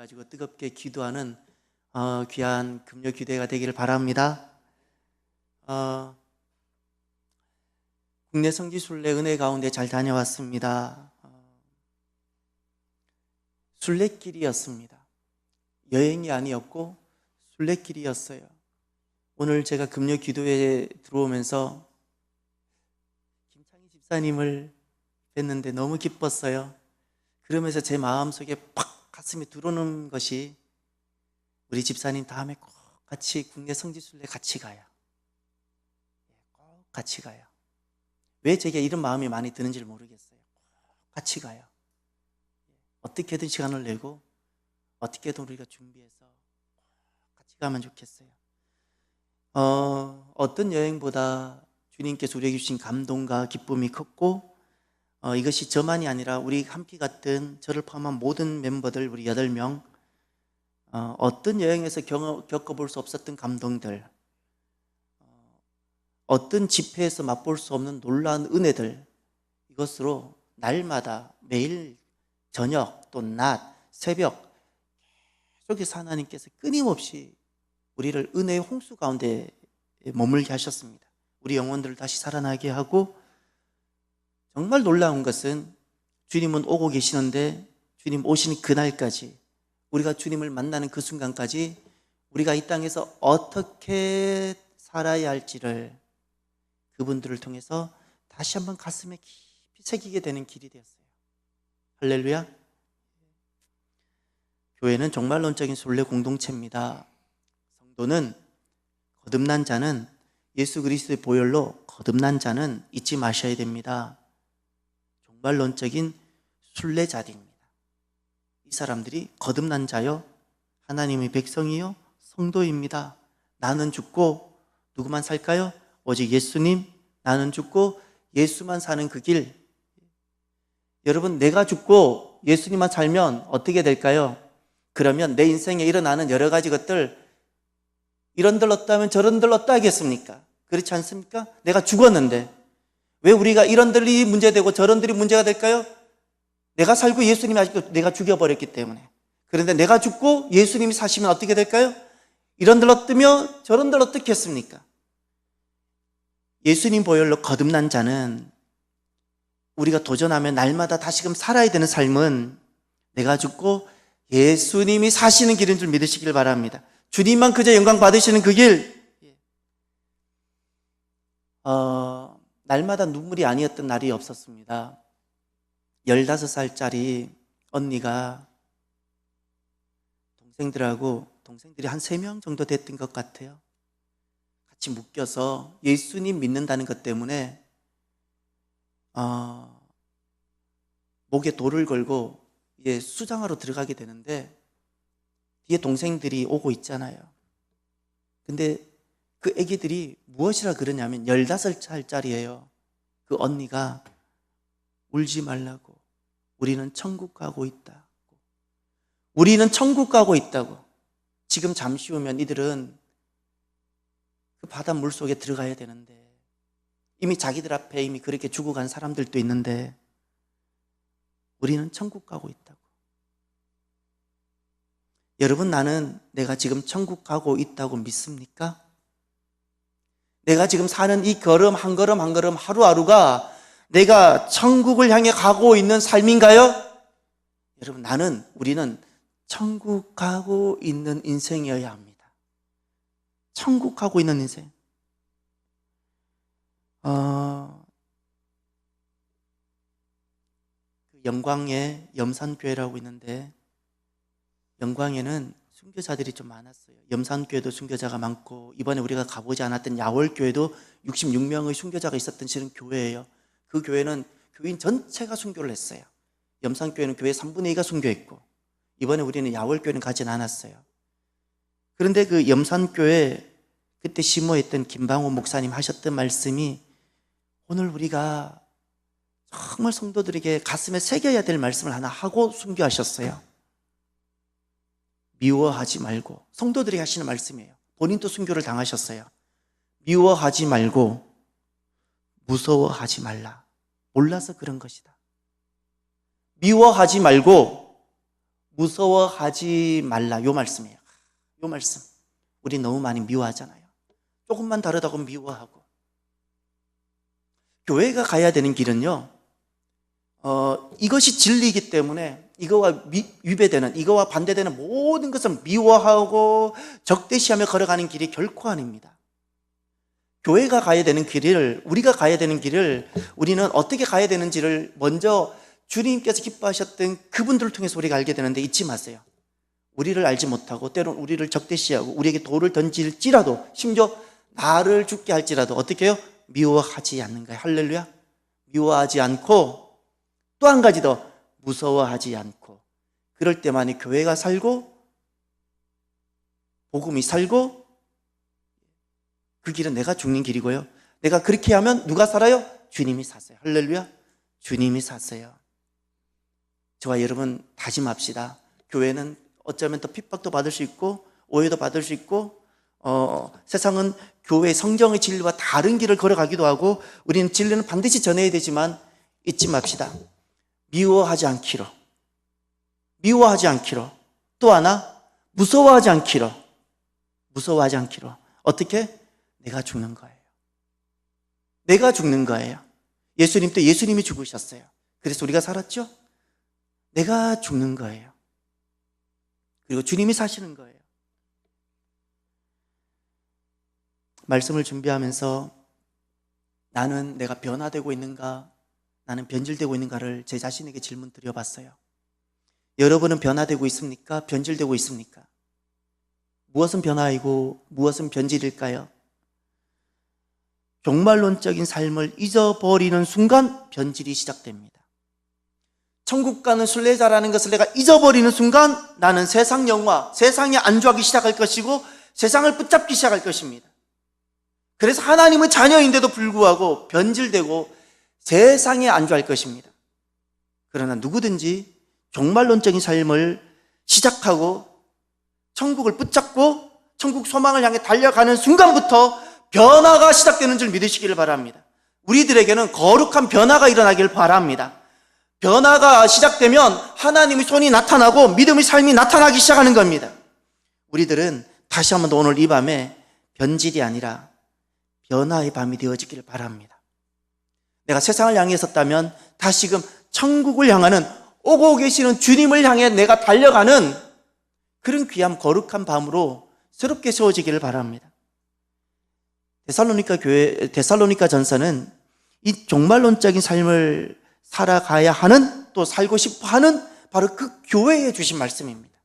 가지고 뜨겁게 기도하는 귀한 금요 기도회가 되기를 바랍니다. 국내 성지순례 은혜 가운데 잘 다녀왔습니다. 순례길이었습니다. 여행이 아니었고 순례길이었어요. 오늘 제가 금요 기도회에 들어오면서 김창희 집사님을 뵀는데 너무 기뻤어요. 그러면서 제 마음속에 팍 가슴에 들어오는 것이 우리 집사님 다음에 꼭 같이 국내 성지순례 같이 가요. 꼭 같이 가요. 왜 제게 이런 마음이 많이 드는지를 모르겠어요. 꼭 같이 가요. 어떻게든 시간을 내고 어떻게든 우리가 준비해서 같이 가면 좋겠어요. 어떤 여행보다 주님께서 우리에게 주신 감동과 기쁨이 컸고 이것이 저만이 아니라 우리 함께 갔던 저를 포함한 모든 멤버들 우리 8명 어떤 여행에서 겪어볼 수 없었던 감동들, 어떤 집회에서 맛볼 수 없는 놀라운 은혜들, 이것으로 날마다 매일 저녁 또 낮, 새벽 계속해서 하나님께서 끊임없이 우리를 은혜의 홍수 가운데 머물게 하셨습니다. 우리 영혼들을 다시 살아나게 하고, 정말 놀라운 것은 주님은 오고 계시는데 주님 오시는 그날까지, 우리가 주님을 만나는 그 순간까지 우리가 이 땅에서 어떻게 살아야 할지를 그분들을 통해서 다시 한번 가슴에 깊이 새기게 되는 길이 되었어요. 할렐루야. 교회는 종말론적인 순례 공동체입니다. 성도는 거듭난 자는 예수 그리스도의 보혈로 거듭난 자는 잊지 마셔야 됩니다. 종말론적인 순례자들입니다. 이 사람들이 거듭난 자요, 하나님의 백성이요, 성도입니다. 나는 죽고 누구만 살까요? 오직 예수님. 나는 죽고 예수만 사는 그 길. 여러분, 내가 죽고 예수님만 살면 어떻게 될까요? 그러면 내 인생에 일어나는 여러 가지 것들, 이런들 어떠하면 저런들 어떠하겠습니까? 그렇지 않습니까? 내가 죽었는데 왜 우리가 이런들이 문제되고 저런들이 문제가 될까요? 내가 살고 예수님이 아직도 내가 죽여버렸기 때문에. 그런데 내가 죽고 예수님이 사시면 어떻게 될까요? 이런들 어떠며 저런들 어떻겠습니까? 예수님 보혈로 거듭난 자는 우리가 도전하며 날마다 다시금 살아야 되는 삶은 내가 죽고 예수님이 사시는 길인 줄 믿으시길 바랍니다. 주님만 그저 영광 받으시는 그 길. 날마다 눈물이 아니었던 날이 없었습니다. 15살짜리 언니가 동생들이 한 3명 정도 됐던 것 같아요. 같이 묶여서 예수님 믿는다는 것 때문에 목에 돌을 걸고 수장하러 들어가게 되는데 뒤에 동생들이 오고 있잖아요. 근데 그 애기들이 무엇이라 그러냐면 15살짜리예요. 그 언니가 울지 말라고, 우리는 천국 가고 있다고, 우리는 천국 가고 있다고. 지금 잠시 후면 이들은 그 바닷물 속에 들어가야 되는데, 이미 자기들 앞에 이미 그렇게 죽어간 사람들도 있는데 우리는 천국 가고 있다고. 여러분, 나는 내가 지금 천국 가고 있다고 믿습니까? 내가 지금 사는 이 걸음 한 걸음 한 걸음 하루하루가 내가 천국을 향해 가고 있는 삶인가요? 여러분, 우리는 천국 가고 있는 인생이어야 합니다. 천국 가고 있는 인생. 영광에 염산교회라고 있는데, 영광에는 순교자들이 좀 많았어요. 염산교회도 순교자가 많고, 이번에 우리가 가보지 않았던 야월교회도 66명의 순교자가 있었던 실은 교회예요. 그 교회는 교인 전체가 순교를 했어요. 염산교회는 교회 3분의 2가 순교했고, 이번에 우리는 야월교회는 가진 않았어요. 그런데 그 염산교회 그때 심호했던 김방호 목사님 하셨던 말씀이 오늘 우리가 정말 성도들에게 가슴에 새겨야 될 말씀을 하나 하고 순교하셨어요. 미워하지 말고. 성도들에게 하시는 말씀이에요. 본인도 순교를 당하셨어요. 미워하지 말고 무서워하지 말라. 몰라서 그런 것이다. 미워하지 말고 무서워하지 말라. 요 말씀이에요. 요 말씀. 우리 너무 많이 미워하잖아요. 조금만 다르다고 미워하고. 교회가 가야 되는 길은요, 이것이 진리이기 때문에 이거와 위배되는, 이거와 반대되는 모든 것을 미워하고 적대시하며 걸어가는 길이 결코 아닙니다. 교회가 가야 되는 길을, 우리가 가야 되는 길을 우리는 어떻게 가야 되는지를 먼저 주님께서 기뻐하셨던 그분들을 통해서 우리가 알게 되는데 잊지 마세요. 우리를 알지 못하고 때론 우리를 적대시하고 우리에게 돌을 던질지라도, 심지어 나를 죽게 할지라도 어떻게 해요? 미워하지 않는 거예요. 할렐루야. 미워하지 않고 또 한 가지 더, 무서워하지 않고. 그럴 때만이 교회가 살고 복음이 살고, 그 길은 내가 죽는 길이고요, 내가 그렇게 하면 누가 살아요? 주님이 사세요. 할렐루야. 주님이 사세요. 저와 여러분 다짐합시다. 교회는 어쩌면 더 핍박도 받을 수 있고 오해도 받을 수 있고, 세상은 교회의 성경의 진리와 다른 길을 걸어가기도 하고, 우리는 진리는 반드시 전해야 되지만 잊지 맙시다. 미워하지 않기로, 미워하지 않기로, 또 하나 무서워하지 않기로, 무서워하지 않기로. 어떻게? 내가 죽는 거예요. 내가 죽는 거예요. 예수님 때 예수님이 죽으셨어요. 그래서 우리가 살았죠? 내가 죽는 거예요. 그리고 주님이 사시는 거예요. 말씀을 준비하면서 나는 내가 변화되고 있는가, 나는 변질되고 있는가를 제 자신에게 질문 드려봤어요. 여러분은 변화되고 있습니까? 변질되고 있습니까? 무엇은 변화이고 무엇은 변질일까요? 종말론적인 삶을 잊어버리는 순간 변질이 시작됩니다. 천국 가는 순례자라는 것을 내가 잊어버리는 순간 나는 세상 영화, 세상에 안주하기 시작할 것이고 세상을 붙잡기 시작할 것입니다. 그래서 하나님의 자녀인데도 불구하고 변질되고 세상에 안주할 것입니다. 그러나 누구든지 종말론적인 삶을 시작하고 천국을 붙잡고 천국 소망을 향해 달려가는 순간부터 변화가 시작되는 줄 믿으시기를 바랍니다. 우리들에게는 거룩한 변화가 일어나길 바랍니다. 변화가 시작되면 하나님의 손이 나타나고 믿음의 삶이 나타나기 시작하는 겁니다. 우리들은 다시 한번 더 오늘 이 밤에 변질이 아니라 변화의 밤이 되어지기를 바랍니다. 내가 세상을 향해 섰다면 다시금 천국을 향하는, 오고 계시는 주님을 향해 내가 달려가는 그런 귀한 거룩한 밤으로 새롭게 세워지기를 바랍니다. 데살로니가 전서는 이 종말론적인 삶을 살아가야 하는, 또 살고 싶어 하는 바로 그 교회에 주신 말씀입니다.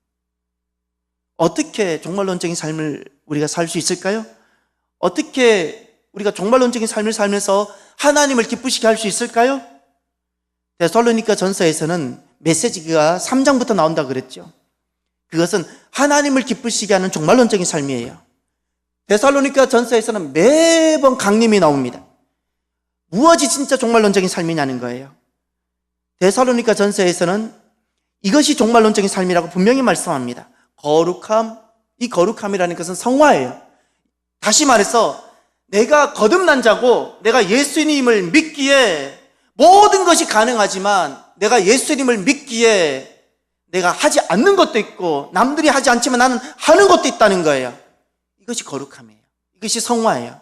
어떻게 종말론적인 삶을 우리가 살 수 있을까요? 어떻게 우리가 종말론적인 삶을 살면서 하나님을 기쁘시게 할 수 있을까요? 데살로니가 전서에서는 메시지가 3장부터 나온다고 그랬죠. 그것은 하나님을 기쁘시게 하는 종말론적인 삶이에요. 데살로니가 전서에서는 매번 강림이 나옵니다. 무엇이 진짜 종말론적인 삶이냐는 거예요. 데살로니가 전서에서는 이것이 종말론적인 삶이라고 분명히 말씀합니다. 거룩함, 이 거룩함이라는 것은 성화예요. 다시 말해서 내가 거듭난 자고 내가 예수님을 믿기에 모든 것이 가능하지만 내가 예수님을 믿기에 내가 하지 않는 것도 있고 남들이 하지 않지만 나는 하는 것도 있다는 거예요. 이것이 거룩함이에요. 이것이 성화예요.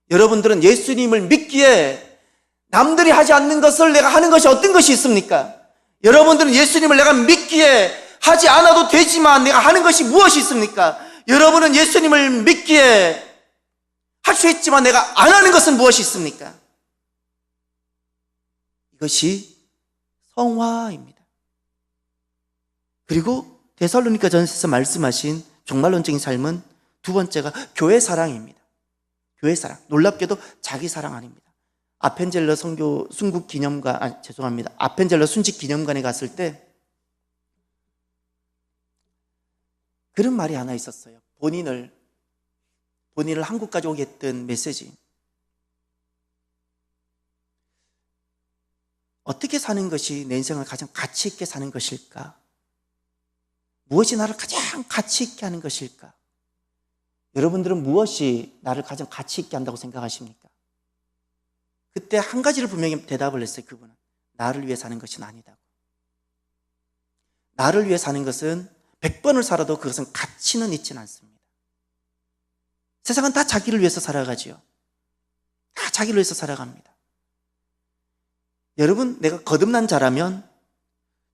여러분들은 예수님을 믿기에 남들이 하지 않는 것을 내가 하는 것이 어떤 것이 있습니까? 여러분들은 예수님을 내가 믿기에 하지 않아도 되지만 내가 하는 것이 무엇이 있습니까? 여러분은 예수님을 믿기에 할 수 있지만 내가 안 하는 것은 무엇이 있습니까? 이것이 성화입니다. 그리고 데살로니가 전서에서 말씀하신 종말론적인 삶은 두 번째가 교회 사랑입니다. 교회 사랑. 놀랍게도 자기 사랑 아닙니다. 아펜젤러 선교 순국 기념관, 아펜젤러 순직 기념관에 갔을 때 그런 말이 하나 있었어요. 본인을 한국까지 오게 했던 메시지. 어떻게 사는 것이 내 인생을 가장 가치 있게 사는 것일까? 무엇이 나를 가장 가치 있게 하는 것일까? 여러분들은 무엇이 나를 가장 가치 있게 한다고 생각하십니까? 그때 한 가지를 분명히 대답을 했어요. 그분은 나를 위해 사는 것은 아니다고. 나를 위해 사는 것은 100번을 살아도 그것은 가치는 있지는 않습니다. 세상은 다 자기를 위해서 살아가지요. 다 자기를 위해서 살아갑니다. 여러분, 내가 거듭난 자라면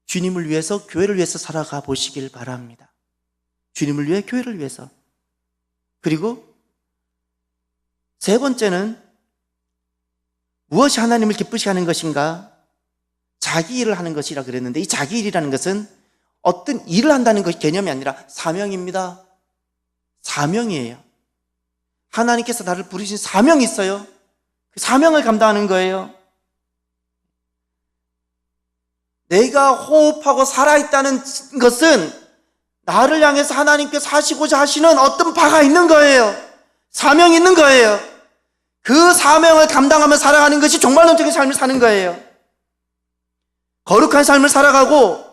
주님을 위해서, 교회를 위해서 살아가 보시길 바랍니다. 주님을 위해, 교회를 위해서. 그리고 세 번째는 무엇이 하나님을 기쁘시게 하는 것인가? 자기 일을 하는 것이라 그랬는데, 이 자기 일이라는 것은 어떤 일을 한다는 것이 개념이 아니라 사명입니다. 사명이에요. 하나님께서 나를 부르신 사명이 있어요. 그 사명을 감당하는 거예요. 내가 호흡하고 살아있다는 것은 나를 향해서 하나님께서 하시고자 하시는 어떤 바가 있는 거예요. 사명이 있는 거예요. 그 사명을 감당하며 살아가는 것이 종말론적인 삶을 사는 거예요. 거룩한 삶을 살아가고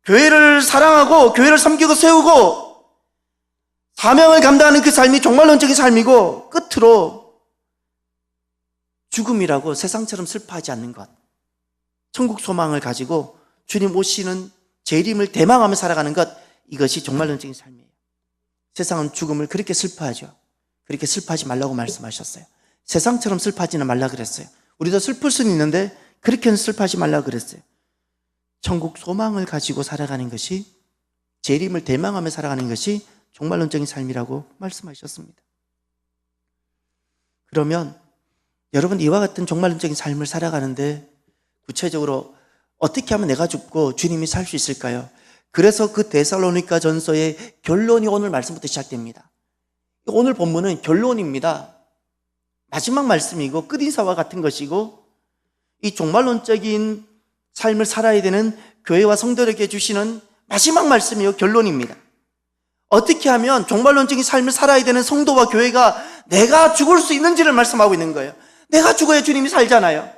교회를 사랑하고 교회를 섬기고 세우고 사명을 감당하는 그 삶이 종말론적인 삶이고, 끝으로 죽음이라고 세상처럼 슬퍼하지 않는 것, 천국 소망을 가지고 주님 오시는 재림을 대망하며 살아가는 것, 이것이 종말론적인 삶이에요. 세상은 죽음을 그렇게 슬퍼하죠. 그렇게 슬퍼하지 말라고 말씀하셨어요. 세상처럼 슬퍼하지는 말라 그랬어요. 우리도 슬플 수는 있는데 그렇게는 슬퍼하지 말라 그랬어요. 천국 소망을 가지고 살아가는 것이, 재림을 대망하며 살아가는 것이 종말론적인 삶이라고 말씀하셨습니다. 그러면 여러분, 이와 같은 종말론적인 삶을 살아가는데 구체적으로 어떻게 하면 내가 죽고 주님이 살 수 있을까요? 그래서 그 데살로니가 전서의 결론이 오늘 말씀부터 시작됩니다. 오늘 본문은 결론입니다. 마지막 말씀이고 끝인사와 같은 것이고, 이 종말론적인 삶을 살아야 되는 교회와 성도들에게 주시는 마지막 말씀이요, 결론입니다. 어떻게 하면 종말론적인 삶을 살아야 되는 성도와 교회가 내가 죽을 수 있는지를 말씀하고 있는 거예요. 내가 죽어야 주님이 살잖아요.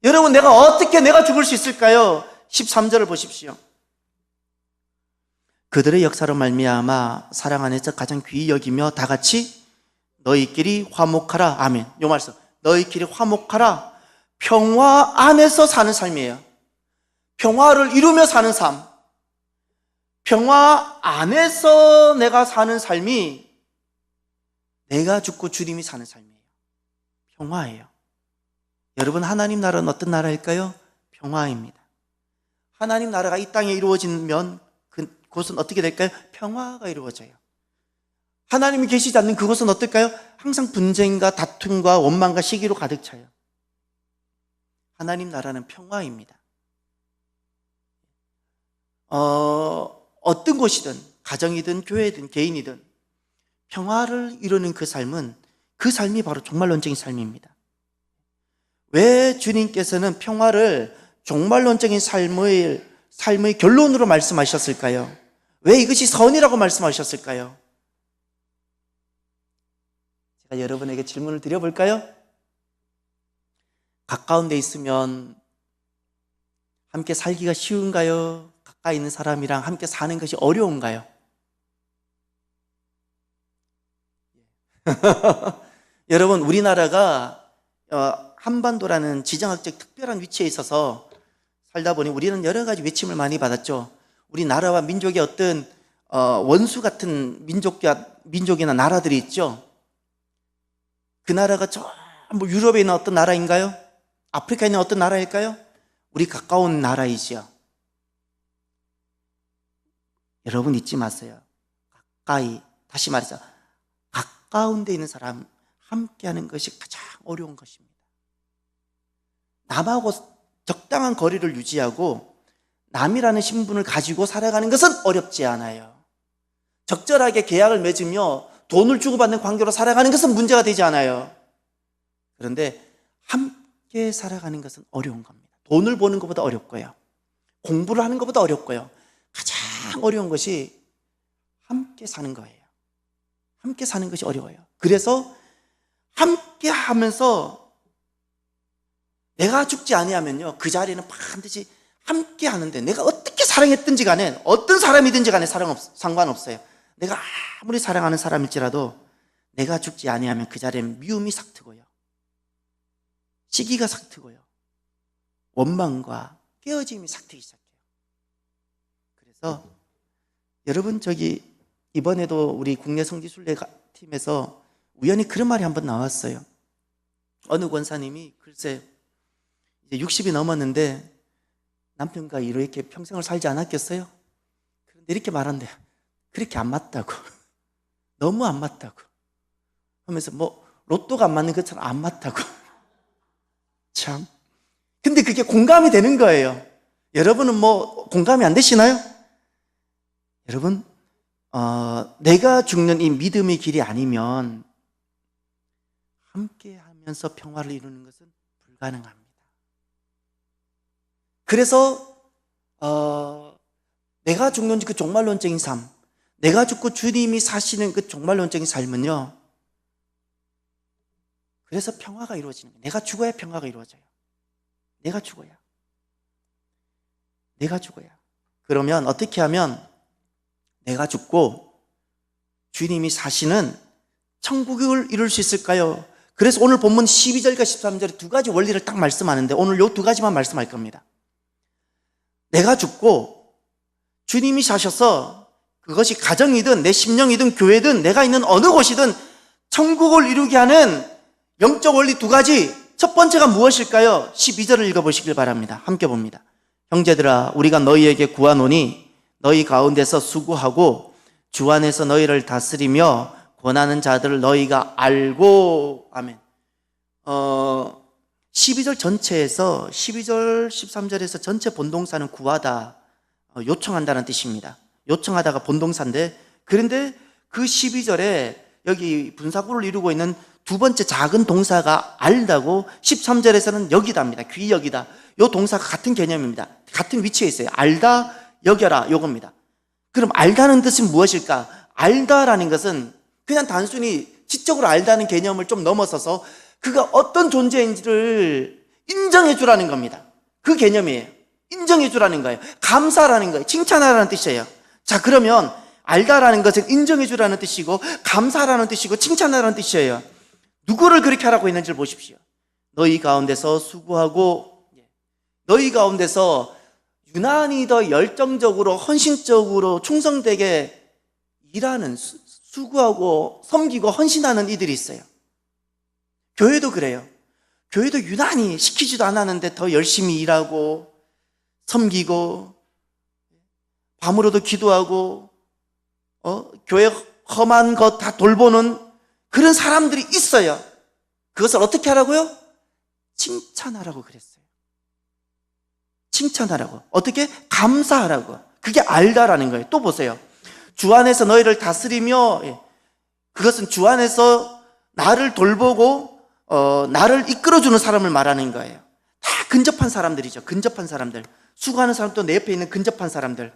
여러분, 내가 죽을 수 있을까요? 13절을 보십시오. 그들의 역사로 말미암아 사랑 안에서 가장 귀히 여기며 다 같이 너희끼리 화목하라. 아멘. 요 말씀, 너희끼리 화목하라. 평화 안에서 사는 삶이에요. 평화를 이루며 사는 삶. 평화 안에서 내가 사는 삶이 내가 죽고 주님이 사는 삶이에요. 평화예요. 여러분, 하나님 나라는 어떤 나라일까요? 평화입니다. 하나님 나라가 이 땅에 이루어지면 그곳은 어떻게 될까요? 평화가 이루어져요. 하나님이 계시지 않는 그곳은 어떨까요? 항상 분쟁과 다툼과 원망과 시기로 가득 차요. 하나님 나라는 평화입니다. 어떤 곳이든, 가정이든 교회든 개인이든 평화를 이루는 그 삶이 바로 종말론적인 삶입니다. 왜 주님께서는 평화를 종말론적인 삶의 결론으로 말씀하셨을까요? 왜 이것이 선이라고 말씀하셨을까요? 제가 여러분에게 질문을 드려볼까요? 가까운 데 있으면 함께 살기가 쉬운가요? 가까이 있는 사람이랑 함께 사는 것이 어려운가요? 여러분, 우리나라가 한반도라는 지정학적 특별한 위치에 있어서 살다 보니 우리는 여러 가지 외침을 많이 받았죠. 우리나라와 민족의 어떤 원수 같은 민족이나 나라들이 있죠. 그 나라가 전부 유럽에 있는 어떤 나라인가요? 아프리카에 있는 어떤 나라일까요? 우리 가까운 나라이지요. 여러분, 잊지 마세요. 다시 말해서 가까운 데 있는 사람 함께하는 것이 가장 어려운 것입니다. 남하고 적당한 거리를 유지하고 남이라는 신분을 가지고 살아가는 것은 어렵지 않아요. 적절하게 계약을 맺으며 돈을 주고받는 관계로 살아가는 것은 문제가 되지 않아요. 그런데 함께 살아가는 것은 어려운 겁니다. 돈을 버는 것보다 어렵고요, 공부를 하는 것보다 어렵고요, 가장 어려운 것이 함께 사는 거예요. 함께 사는 것이 어려워요. 그래서 함께 하면서 내가 죽지 아니하면요, 그 자리는 반드시 함께 하는데, 내가 어떻게 사랑했든지 간에, 어떤 사람이든지 간에 상관없어요. 내가 아무리 사랑하는 사람일지라도 내가 죽지 아니하면 그 자리에는 미움이 삭트고요, 시기가 삭트고요, 원망과 깨어짐이 삭트기 시작해요. 그래서 그래서 여러분 이번에도 우리 국내 성지순례 팀에서 우연히 그런 말이 한번 나왔어요. 어느 권사님이 글쎄 이제 60이 넘었는데 남편과 이렇게 평생을 살지 않았겠어요? 그런데 이렇게 말한대요. 그렇게 안 맞다고. 너무 안 맞다고. 하면서 로또가 안 맞는 것처럼 안 맞다고. 참. 근데 그게 공감이 되는 거예요. 여러분은 공감이 안 되시나요? 여러분, 내가 죽는 이 믿음의 길이 아니면 함께 하면서 평화를 이루는 것은 불가능합니다. 그래서 내가 죽는 그 종말론적인 삶, 내가 죽고 주님이 사시는 그 종말론적인 삶은요, 그래서 평화가 이루어지는 거예요. 내가 죽어야 평화가 이루어져요. 내가 죽어야. 그러면 어떻게 하면 내가 죽고 주님이 사시는 천국을 이룰 수 있을까요? 그래서 오늘 본문 12절과 13절에 두 가지 원리를 딱 말씀하는데 오늘 요 두 가지만 말씀할 겁니다. 내가 죽고 주님이 사셔서 그것이 가정이든 내 심령이든 교회든 내가 있는 어느 곳이든 천국을 이루게 하는 영적 원리 두 가지. 첫 번째가 무엇일까요? 12절을 읽어보시길 바랍니다. 함께 봅니다. 형제들아, 우리가 너희에게 구하노니 너희 가운데서 수고하고 주 안에서 너희를 다스리며 권하는 자들을 너희가 알고. 아멘. 12절 전체에서 12절 13절에서 전체 본동사는 구하다, 요청한다는 뜻입니다. 요청하다가 본동사인데, 그런데 그 12절에 여기 분사구를 이루고 있는 두 번째 작은 동사가 알다고 13절에서는 여기다입니다. 귀 여기다. 요 동사가 같은 개념입니다. 같은 위치에 있어요. 알다, 여겨라, 요겁니다. 그럼 알다는 뜻은 무엇일까? 알다라는 것은 그냥 단순히 지적으로 알다는 개념을 좀 넘어서서 그가 어떤 존재인지를 인정해 주라는 겁니다. 그 개념이에요. 인정해 주라는 거예요. 감사라는 거예요. 칭찬하라는 뜻이에요. 자, 그러면 알다라는 것은 인정해 주라는 뜻이고 감사라는 뜻이고 칭찬하라는 뜻이에요. 누구를 그렇게 하라고 했는지를 보십시오. 너희 가운데서 수고하고, 너희 가운데서 유난히 더 열정적으로 헌신적으로 충성되게 일하는, 수고하고 섬기고 헌신하는 이들이 있어요. 교회도 그래요. 교회도 유난히 시키지도 않았는데 더 열심히 일하고 섬기고 밤으로도 기도하고 교회 험한 것 다 돌보는 그런 사람들이 있어요. 그것을 어떻게 하라고요? 칭찬하라고 그랬어요. 칭찬하라고. 어떻게? 감사하라고. 그게 알다라는 거예요. 또 보세요. 주 안에서 너희를 다스리며, 그것은 주 안에서 나를 돌보고 나를 이끌어주는 사람을 말하는 거예요. 다 근접한 사람들이죠. 근접한 사람들. 수고하는 사람도 내 옆에 있는 근접한 사람들,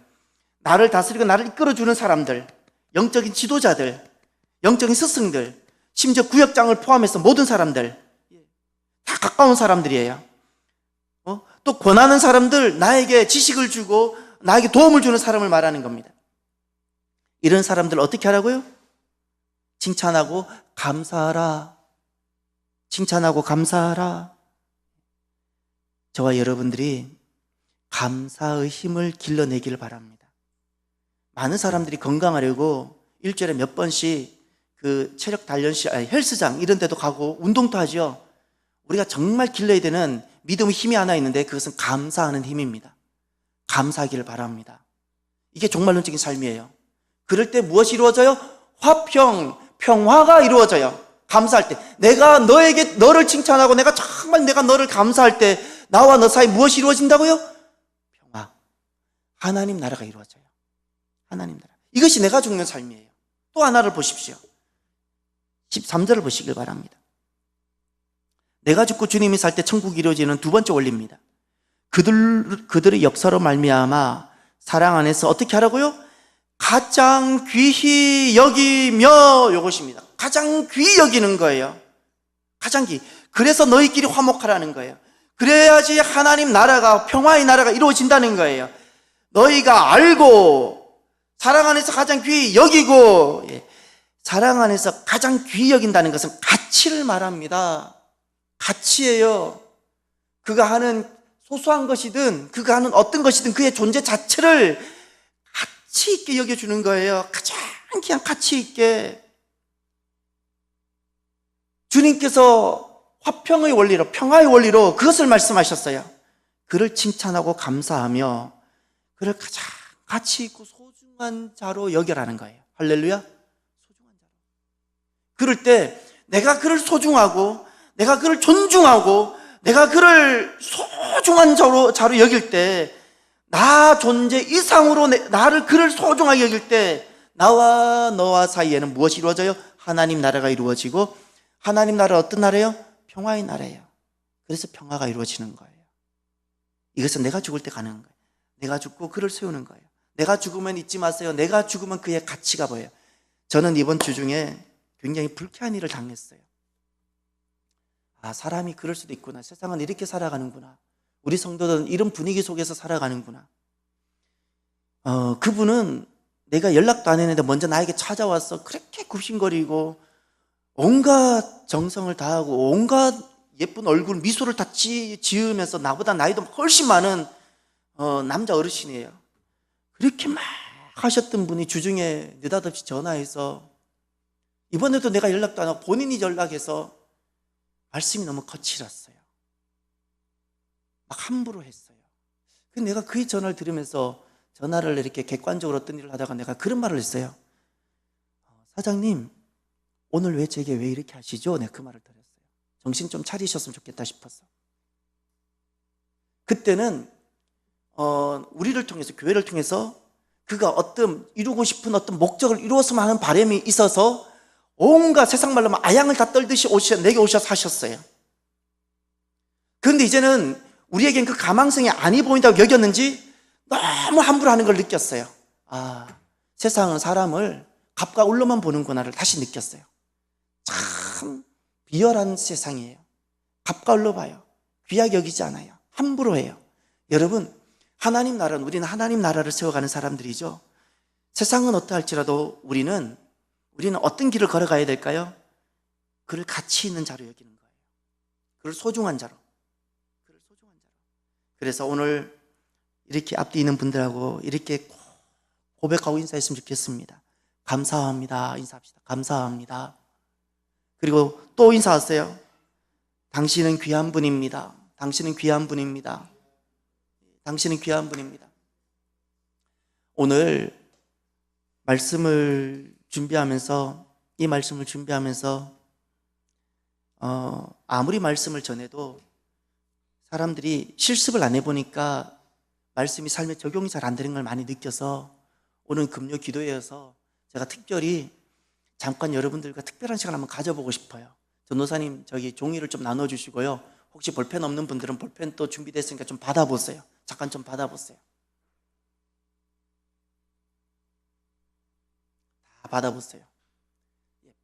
나를 다스리고 나를 이끌어주는 사람들, 영적인 지도자들, 영적인 스승들, 심지어 구역장을 포함해서 모든 사람들 다 가까운 사람들이에요. 또 권하는 사람들, 나에게 지식을 주고 나에게 도움을 주는 사람을 말하는 겁니다. 이런 사람들 어떻게 하라고요? 칭찬하고 감사하라. 칭찬하고 감사하라. 저와 여러분들이 감사의 힘을 길러내기를 바랍니다. 많은 사람들이 건강하려고 일주일에 몇 번씩 그 체력 단련실, 헬스장 이런 데도 가고 운동도 하죠. 우리가 정말 길러야 되는 믿음의 힘이 하나 있는데 그것은 감사하는 힘입니다. 감사하기를 바랍니다. 이게 종말론적인 삶이에요. 그럴 때 무엇이 이루어져요? 평화가 이루어져요. 감사할 때. 내가 너를 칭찬하고 내가 정말 내가 너를 감사할 때 나와 너 사이 무엇이 이루어진다고요? 평화. 하나님 나라가 이루어져요. 하나님 나라. 이것이 내가 죽는 삶이에요. 또 하나를 보십시오. 13절을 보시길 바랍니다. 내가 죽고 주님이 살 때 천국이 이루어지는 두 번째 원리입니다. 그들의 역사로 말미암아 사랑 안에서 어떻게 하라고요? 가장 귀히 여기며, 이것입니다. 가장 귀히 여기는 거예요. 가장 귀히. 그래서 너희끼리 화목하라는 거예요. 그래야지 하나님 나라가, 평화의 나라가 이루어진다는 거예요. 너희가 알고 사랑 안에서 가장 귀히 여기고, 사랑 안에서 가장 귀히 여긴다는 것은 가치를 말합니다. 가치예요. 그가 하는 소소한 것이든 그가 하는 어떤 것이든 그의 존재 자체를 가치 있게 여겨주는 거예요. 가장 그냥 가치 있게. 주님께서 화평의 원리로, 평화의 원리로 그것을 말씀하셨어요. 그를 칭찬하고 감사하며 그를 가장 가치 있고 소중한 자로 여겨라는 거예요. 할렐루야. 소중한 자로. 그럴 때 내가 그를 소중하고 내가 그를 존중하고 내가 그를 소중한 자로 여길 때, 나 존재 이상으로 나를 그를 소중하게 여길 때 나와 너와 사이에는 무엇이 이루어져요? 하나님 나라가 이루어지고, 하나님 나라 어떤 나라예요? 평화의 나라예요. 그래서 평화가 이루어지는 거예요. 이것은 내가 죽을 때 가능한 거예요. 내가 죽고 그를 세우는 거예요. 내가 죽으면 잊지 마세요. 내가 죽으면 그의 가치가 보여요. 저는 이번 주 중에 굉장히 불쾌한 일을 당했어요. 아, 사람이 그럴 수도 있구나. 세상은 이렇게 살아가는구나. 우리 성도들은 이런 분위기 속에서 살아가는구나. 그분은 내가 연락도 안 했는데 먼저 나에게 찾아와서 그렇게 굽신거리고 온갖 정성을 다하고 온갖 예쁜 얼굴 미소를 다 지으면서 나보다 나이도 훨씬 많은 남자 어르신이에요. 그렇게 막 하셨던 분이 주중에 느닷없이 전화해서, 이번에도 내가 연락도 안 하고 본인이 연락해서 말씀이 너무 거칠었어요. 막 함부로 했어요. 근데 내가 그의 전화를 들으면서 전화를 이렇게 객관적으로 어떤 일을 하다가 내가 그런 말을 했어요. 사장님, 오늘 왜 제게 왜 이렇게 하시죠? 내가 그 말을 드렸어요. 정신 좀 차리셨으면 좋겠다 싶어서. 그때는 우리를 통해서, 교회를 통해서 그가 어떤 이루고 싶은 어떤 목적을 이루었으면 하는 바람이 있어서 온갖 세상 말로 아양을 다 떨듯이 내게 오셔서 하셨어요. 그런데 이제는 우리에겐 그 가망성이 아니 보인다고 여겼는지 너무 함부로 하는 걸 느꼈어요. 아, 세상은 사람을 갑과 울로만 보는구나를 다시 느꼈어요. 참 비열한 세상이에요. 갑과 울로 봐요. 귀하게 여기지 않아요. 함부로 해요. 여러분, 하나님 나라는, 우리는 하나님 나라를 세워가는 사람들이죠. 세상은 어떠할지라도 우리는 어떤 길을 걸어가야 될까요? 그를 가치 있는 자로 여기는 거예요. 그를 소중한 자로. 그래서 오늘 이렇게 앞뒤 있는 분들하고 이렇게 고백하고 인사했으면 좋겠습니다. 감사합니다. 인사합시다. 감사합니다. 그리고 또 인사하세요. 당신은 귀한 분입니다. 당신은 귀한 분입니다. 당신은 귀한 분입니다. 오늘 이 말씀을 준비하면서 아무리 말씀을 전해도 사람들이 실습을 안 해보니까 말씀이 삶에 적용이 잘 안 되는 걸 많이 느껴서 오늘 금요 기도회여서 제가 특별히 잠깐 여러분들과 특별한 시간 한번 가져보고 싶어요. 전도사님, 저기 종이를 좀 나눠주시고요. 혹시 볼펜 없는 분들은 볼펜 또 준비됐으니까 좀 받아보세요. 잠깐 좀 받아보세요. 다 받아보세요.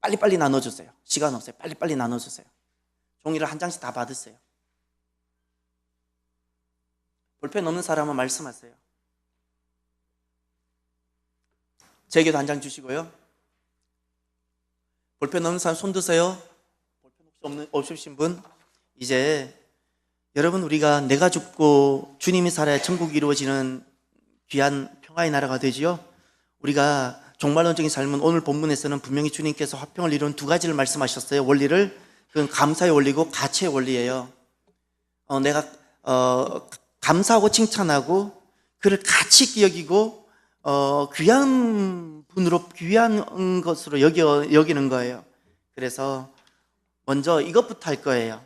빨리빨리 나눠주세요. 시간 없어요. 빨리빨리 나눠주세요. 종이를 한 장씩 다 받으세요. 볼펜 없는 사람은 말씀하세요. 제게도 한 장 주시고요. 볼펜 없는 사람 손 드세요. 볼펜 혹시 없으신 분, 이제 여러분, 우리가 내가 죽고 주님이 살아야 천국이 이루어지는 귀한 평화의 나라가 되지요. 우리가 종말론적인 삶은 오늘 본문에서는 분명히 주님께서 화평을 이루는 두 가지를 말씀하셨어요. 원리를. 그건 감사의 원리고 가치의 원리예요. 내가 감사하고 칭찬하고 그를 가치 있게 여기고 귀한 분으로, 귀한 것으로 여기는 거예요. 그래서 먼저 이것부터 할 거예요.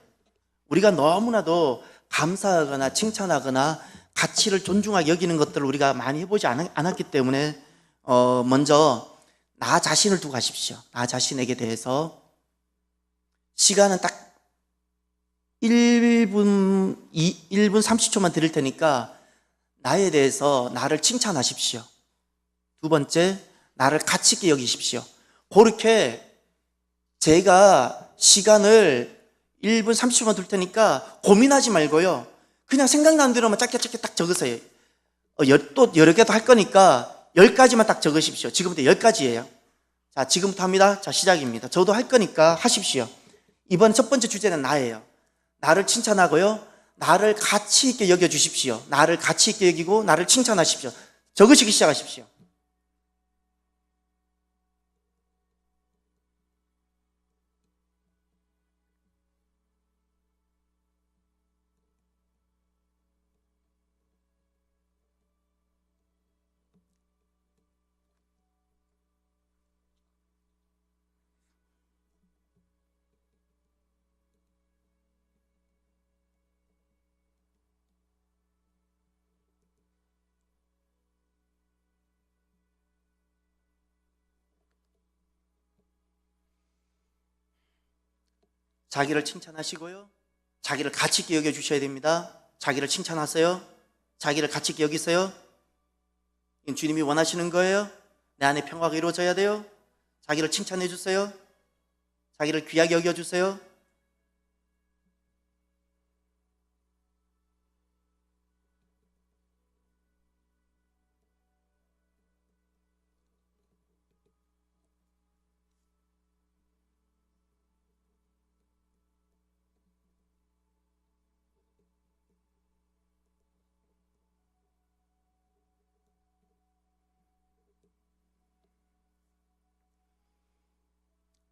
우리가 너무나도 감사하거나 칭찬하거나 가치를 존중하게 여기는 것들을 우리가 많이 해보지 않았기 때문에 먼저 나 자신을 두고 가십시오. 나 자신에게 대해서 시간은 딱 1분 30초만 드릴 테니까 나에 대해서 나를 칭찬하십시오. 두 번째, 나를 가치 있게 여기십시오. 그렇게 제가 시간을 1분 30초만 둘 테니까 고민하지 말고요. 그냥 생각나는 대로만 짧게 딱 적으세요. 또 여러 개도 할 거니까 10가지만 딱 적으십시오. 지금부터 10가지예요. 자, 지금부터 합니다. 자, 시작입니다. 저도 할 거니까 하십시오. 이번 첫 번째 주제는 나예요. 나를 칭찬하고요. 나를 가치 있게 여겨주십시오. 나를 가치 있게 여기고 나를 칭찬하십시오. 적으시기 시작하십시오. 자기를 칭찬하시고요. 자기를 가치 있게 여겨주셔야 됩니다. 자기를 칭찬하세요. 자기를 가치 있게 여기세요. 이건 주님이 원하시는 거예요. 내 안에 평화가 이루어져야 돼요. 자기를 칭찬해 주세요. 자기를 귀하게 여겨주세요.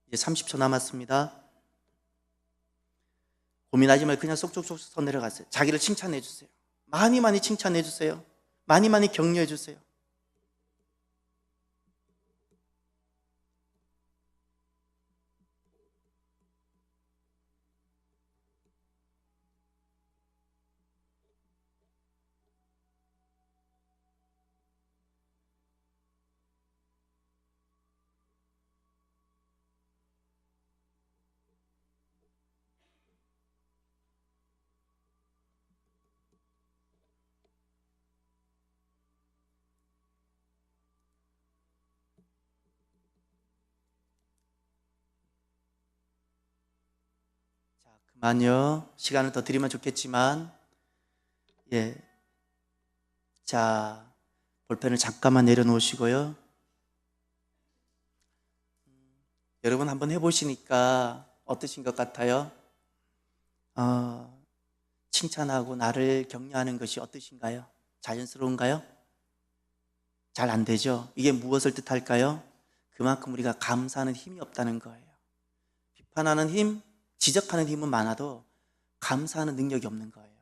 이제 30초 남았습니다. 고민하지 말고 그냥 쏙쏙쏙 서 내려가세요. 자기를 칭찬해 주세요. 많이 많이 칭찬해 주세요. 많이 많이 격려해 주세요. 자, 그만요. 시간을 더 드리면 좋겠지만, 예. 자, 볼펜을 잠깐만 내려놓으시고요. 여러분 한번 해보시니까 어떠신 것 같아요? 칭찬하고 나를 격려하는 것이 어떠신가요? 자연스러운가요? 잘 안 되죠? 이게 무엇을 뜻할까요? 그만큼 우리가 감사하는 힘이 없다는 거예요. 비판하는 힘, 지적하는 힘은 많아도 감사하는 능력이 없는 거예요.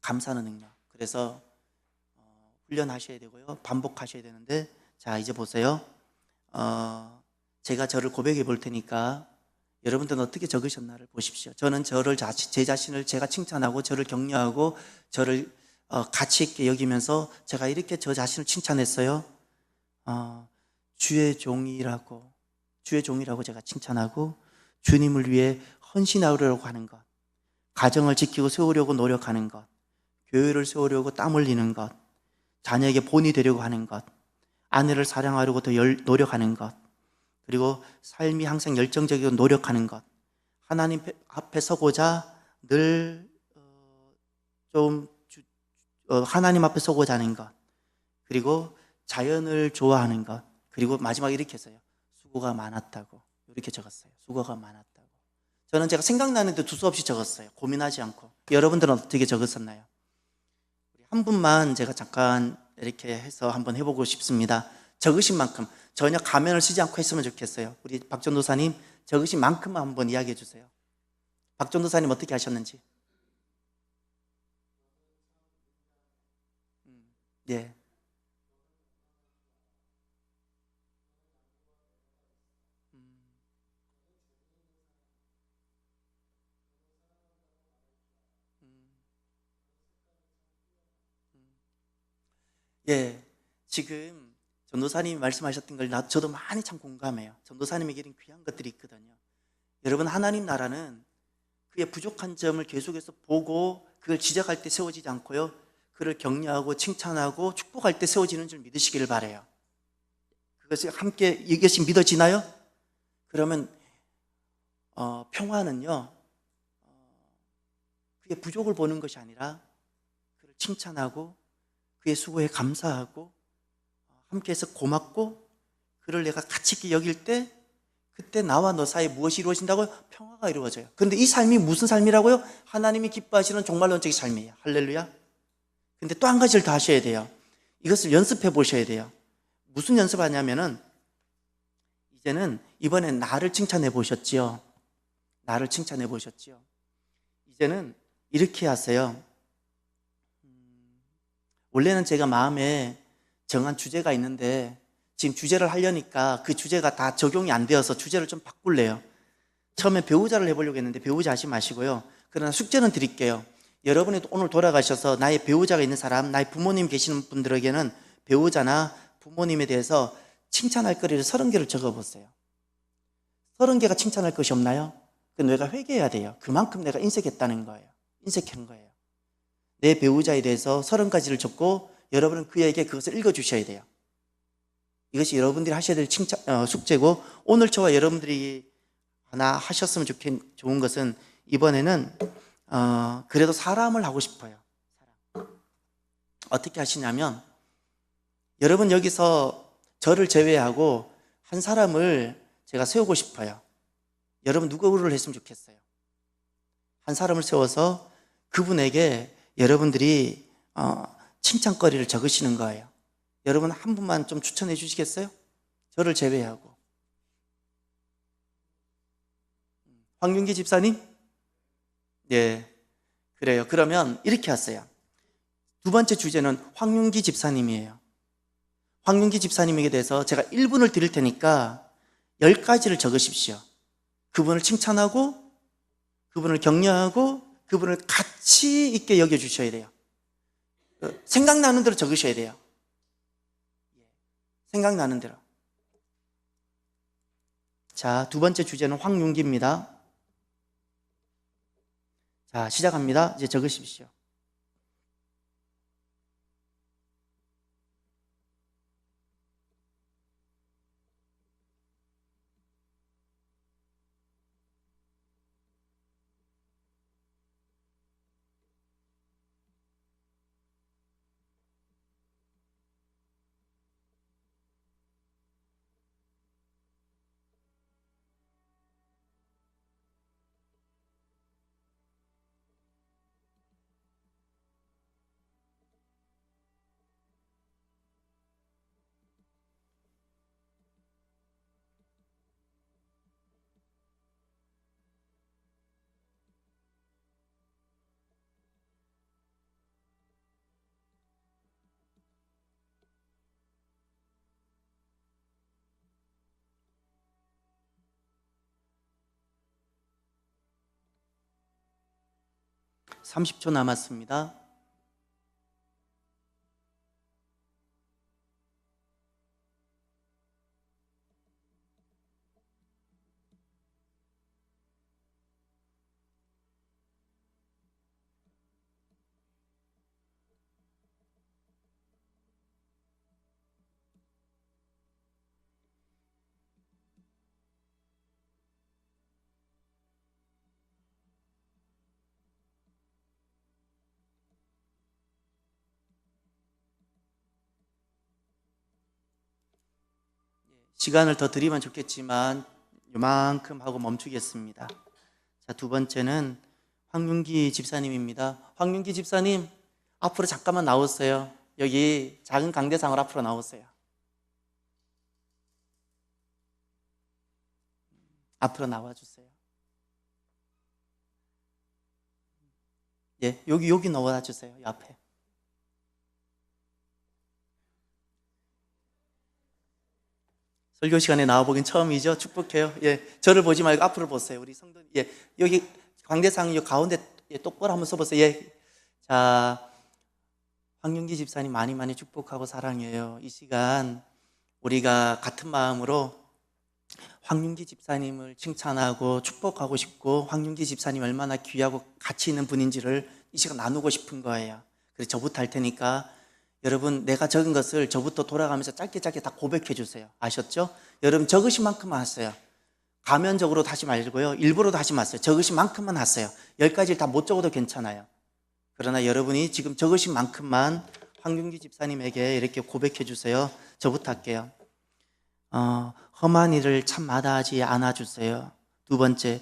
감사하는 능력. 그래서 훈련하셔야 되고요. 반복하셔야 되는데, 자, 이제 보세요. 제가 저를 고백해 볼 테니까 여러분들은 어떻게 적으셨나를 보십시오. 저는 제 자신을 제가 칭찬하고 저를 격려하고 저를 가치 있게 여기면서 제가 이렇게 저 자신을 칭찬했어요. 주의 종이라고 제가 칭찬하고 주님을 위해 헌신하려고 하는 것, 가정을 지키고 세우려고 노력하는 것, 교회를 세우려고 땀 흘리는 것, 자녀에게 본이 되려고 하는 것, 아내를 사랑하려고 더 노력하는 것, 그리고 삶이 항상 열정적이고 노력하는 것, 하나님 앞에 서고자 늘 하나님 앞에 서고자 하는 것, 그리고 자연을 좋아하는 것, 그리고 마지막에 이렇게 했어요. 수고가 많았다고. 이렇게 적었어요. 수고가 많았다고. 저는 제가 생각나는데 두서없이 적었어요. 고민하지 않고. 여러분들은 어떻게 적었었나요? 한 분만 제가 잠깐 이렇게 해서 한번 해보고 싶습니다. 적으신 만큼 전혀 가면을 쓰지 않고 했으면 좋겠어요. 우리 박 전도사님 적으신 만큼만 한번 이야기해 주세요. 박 전도사님 어떻게 하셨는지. 예. 예. 지금 전도사님이 말씀하셨던 걸 저도 많이 참 공감해요. 전도사님에게는 귀한 것들이 있거든요. 여러분, 하나님 나라는 그의 부족한 점을 계속해서 보고 그걸 지적할 때 세워지지 않고요, 그를 격려하고 칭찬하고 축복할 때 세워지는 줄 믿으시기를 바라요. 그것이 함께 이것이 믿어지나요? 그러면 평화는요, 그의 부족을 보는 것이 아니라 그를 칭찬하고 그의 수고에 감사하고 함께해서 고맙고 그를 내가 가치 있게 여길 때, 그때 나와 너 사이에 무엇이 이루어진다고요? 평화가 이루어져요. 그런데 이 삶이 무슨 삶이라고요? 하나님이 기뻐하시는 종말론적인 삶이에요. 할렐루야. 근데 또 한 가지를 더 하셔야 돼요. 이것을 연습해 보셔야 돼요. 무슨 연습하냐면은, 이제는 이번엔 나를 칭찬해 보셨지요. 나를 칭찬해 보셨지요. 이제는 이렇게 하세요. 원래는 제가 마음에 정한 주제가 있는데 지금 주제를 하려니까 그 주제가 다 적용이 안 되어서 주제를 좀 바꿀래요. 처음에 배우자를 해보려고 했는데 배우자 하지 마시고요. 그러나 숙제는 드릴게요. 여러분이 오늘 돌아가셔서 나의 배우자가 있는 사람, 나의 부모님 계시는 분들에게는 배우자나 부모님에 대해서 칭찬할 거리를 30개를 적어보세요. 30개가 칭찬할 것이 없나요? 그 내가 회개해야 돼요. 그만큼 내가 인색했다는 거예요. 인색한 거예요. 내 배우자에 대해서 30가지를 적고 여러분은 그에게 그것을 읽어주셔야 돼요. 이것이 여러분들이 하셔야 될 숙제고, 오늘 저와 여러분들이 하나 하셨으면 좋은 것은, 이번에는 그래도 사람을 하고 싶어요. 어떻게 하시냐면, 여러분 여기서 저를 제외하고 한 사람을 제가 세우고 싶어요. 여러분 누구를 했으면 좋겠어요? 한 사람을 세워서 그분에게 여러분들이 칭찬거리를 적으시는 거예요. 여러분 한 분만 좀 추천해 주시겠어요? 저를 제외하고. 황윤기 집사님? 네, 그래요. 그러면 이렇게 하세요. 두 번째 주제는 황윤기 집사님이에요. 황윤기 집사님에게 대해서 제가 1분을 드릴 테니까 10가지를 적으십시오. 그분을 칭찬하고, 그분을 격려하고, 그분을 가치 있게 여겨주셔야 돼요. 생각나는 대로 적으셔야 돼요. 생각나는 대로. 자, 두 번째 주제는 황윤기입니다. 자, 시작합니다. 이제 적으십시오. 네, 30초 남았습니다. 시간을 더 드리면 좋겠지만 이만큼 하고 멈추겠습니다. 자, 두 번째는 황윤기 집사님입니다. 황윤기 집사님, 앞으로 잠깐만 나오세요. 여기 작은 강대상으로 앞으로 나오세요. 앞으로 나와주세요. 예, 여기 나와주세요. 이 앞에. 설교 시간에 나와보긴 처음이죠. 축복해요. 예, 저를 보지 말고 앞으로 보세요. 우리 성도, 예, 여기 광대상 요 가운데 똑바로 한번 서보세요. 예, 자, 황윤기 집사님 많이 축복하고 사랑해요. 이 시간 우리가 같은 마음으로 황윤기 집사님을 칭찬하고 축복하고 싶고, 황윤기 집사님 얼마나 귀하고 가치 있는 분인지를 이 시간 나누고 싶은 거예요. 그래서 저부터 할 테니까 여러분 내가 적은 것을 저부터 돌아가면서 짧게 다 고백해 주세요. 아셨죠? 여러분 적으신 만큼만 하세요. 가면적으로 하지 말고요, 일부러도 하지 마세요. 적으신 만큼만 하세요. 10가지를 다 못 적어도 괜찮아요. 그러나 여러분이 지금 적으신 만큼만 황윤기 집사님에게 이렇게 고백해 주세요. 저부터 할게요. 험한 일을 참 마다하지 않아 주세요. 두 번째,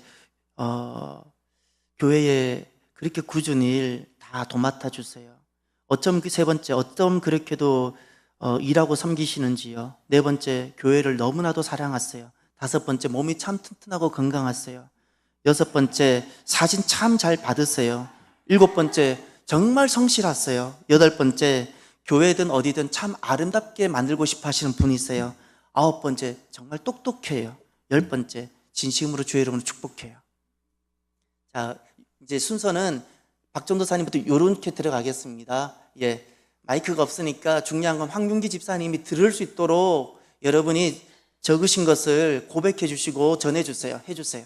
교회에 그렇게 굳은 일 다 도맡아 주세요. 세 번째, 어쩜 그렇게도 일하고 섬기시는지요. 네 번째, 교회를 너무나도 사랑하세요. 다섯 번째, 몸이 참 튼튼하고 건강하세요. 여섯 번째, 사진 참 잘 받으세요. 일곱 번째, 정말 성실하세요. 여덟 번째, 교회든 어디든 참 아름답게 만들고 싶어 하시는 분이세요. 아홉 번째, 정말 똑똑해요. 열 번째, 진심으로 주의 이름으로 축복해요. 자, 이제 순서는 박전도사님부터 요렇게 들어가겠습니다. 예, 마이크가 없으니까 중요한 건 황윤기 집사님이 들을 수 있도록 여러분이 적으신 것을 고백해 주시고 전해 주세요. 해 주세요.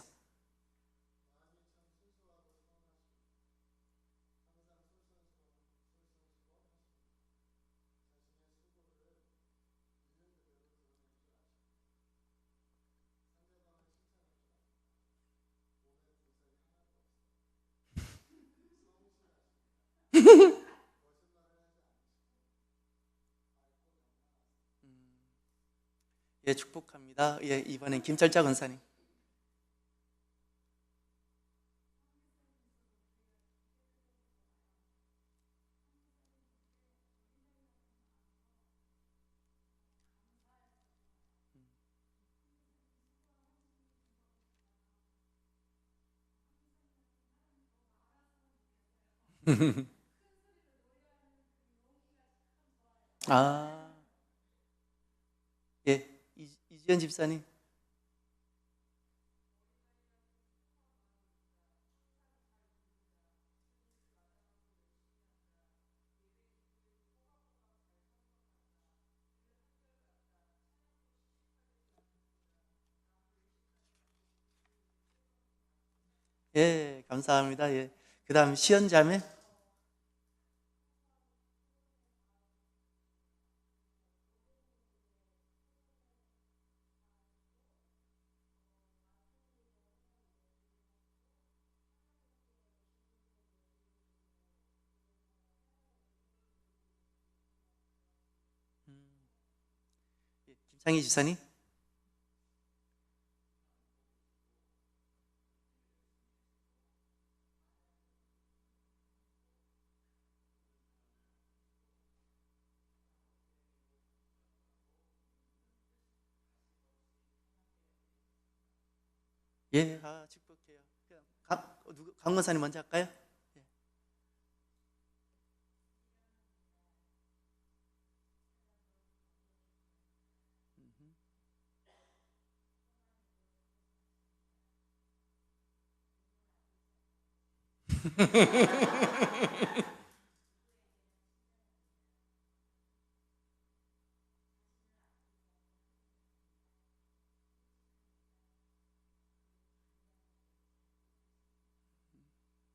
예, 축복합니다. 예, 이번엔 김철자 권사님. 아, 예, 이지연 집사님. 예, 감사합니다. 예. 그 다음 시연 자매. 예, 김창희 집사님. 예, 아, 축복해요. 강 권사님 먼저 할까요? 예.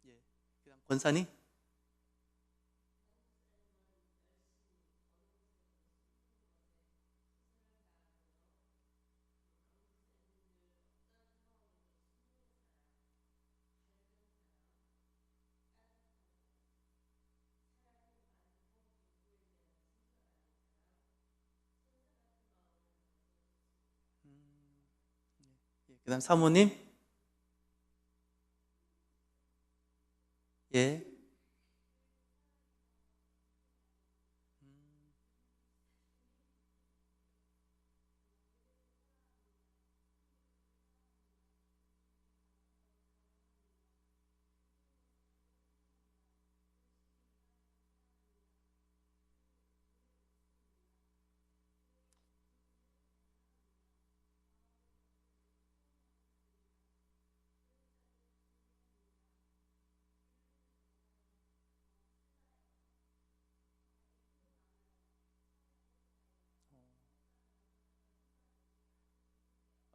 예. 그 다음 권사님. 예. 그 다음 사모님. 예.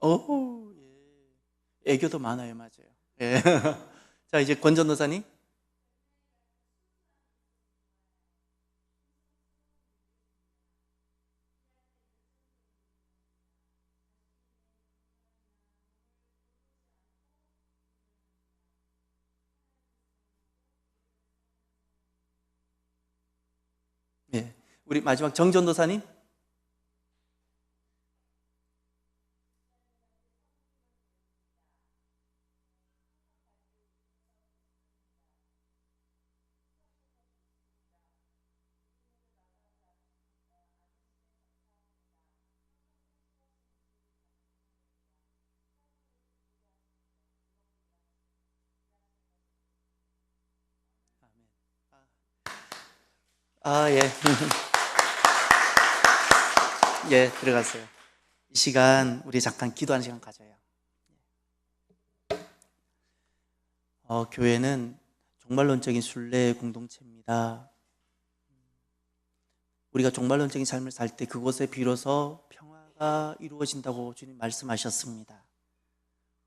오, 예. 애교도 많아요, 맞아요. 예. 자, 이제 권 전도사님. 예. 우리 마지막 정 전도사님. 아, 예. 예, 들어갔어요. 이 시간 우리 잠깐 기도하는 시간 가져요. 교회는 종말론적인 순례 공동체입니다. 우리가 종말론적인 삶을 살 때 그곳에 비로소 평화가 이루어진다고 주님 말씀하셨습니다.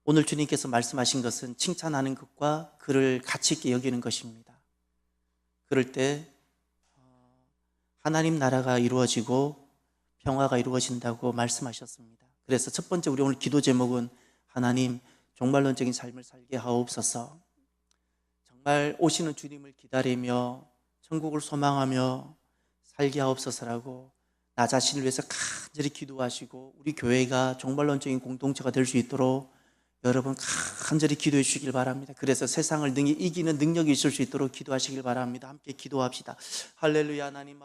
오늘 주님께서 말씀하신 것은 칭찬하는 것과 그를 가치 있게 여기는 것입니다. 그럴 때 하나님 나라가 이루어지고 평화가 이루어진다고 말씀하셨습니다. 그래서 첫 번째 우리 오늘 기도 제목은 하나님 종말론적인 삶을 살게 하옵소서. 정말 오시는 주님을 기다리며 천국을 소망하며 살게 하옵소서라고 나 자신을 위해서 간절히 기도하시고 우리 교회가 종말론적인 공동체가 될 수 있도록 여러분 간절히 기도해 주시길 바랍니다. 그래서 세상을 능히 이기는 능력이 있을 수 있도록 기도하시길 바랍니다. 함께 기도합시다. 할렐루야. 하나님